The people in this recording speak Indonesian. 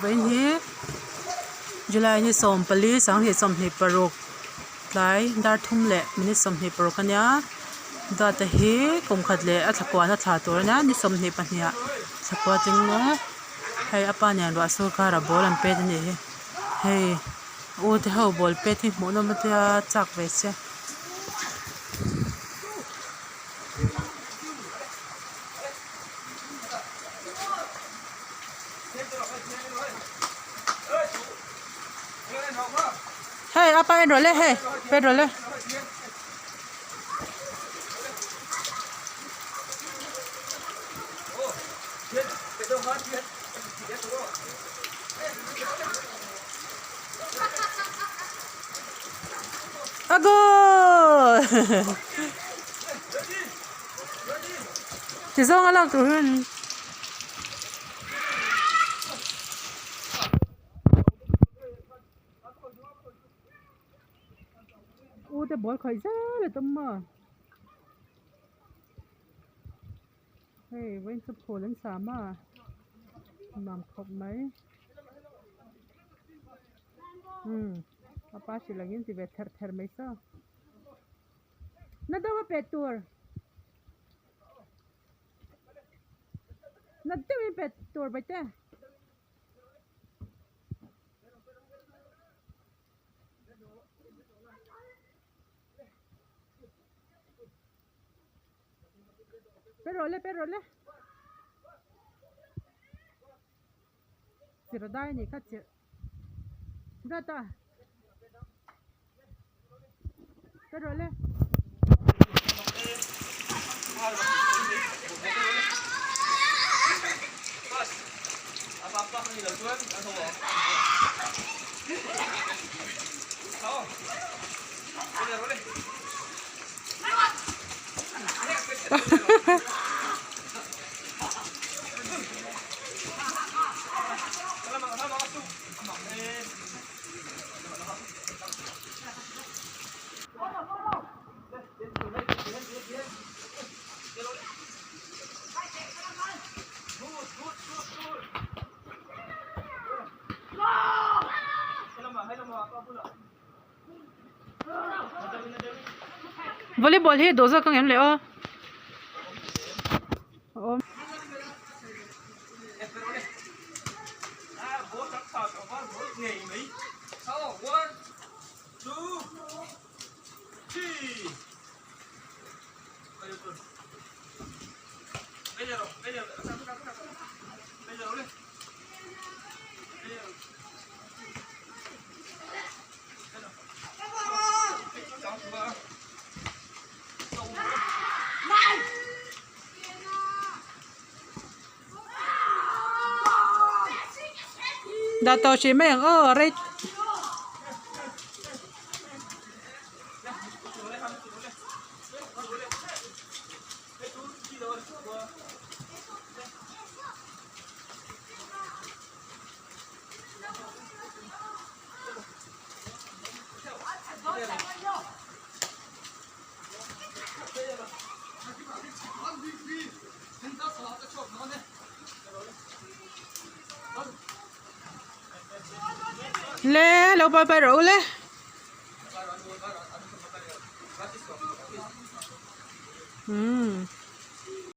vậy nhé July ni som pali sang hi som ni paruk lai dar thum le mini som ni paruk ania da ta hi kum khat le a thakwa na tha tur na ni som ni pahnia thakwa ting no hei apa nen wa sur kara bol an pe ni hei o te ho bol pe thi mo no ma tia chak ve se Hey, apa yang roleh? Hey, pedrole. Ago. Tisong alang turun. Te bol khai ra le tamma hey wen sa pholan sama mam khop mai apa si lagin ti veter ther mai sa na dawa petur na dawa petur bete Perole. Sirodai ni kacir. Data. Perole. Apa-apa ni lah tuan, atau apa? Oh. Boleh. Volleyball hi doza kang em le o đã tao chỉ mấy ở đây le lâu bay bay rồi le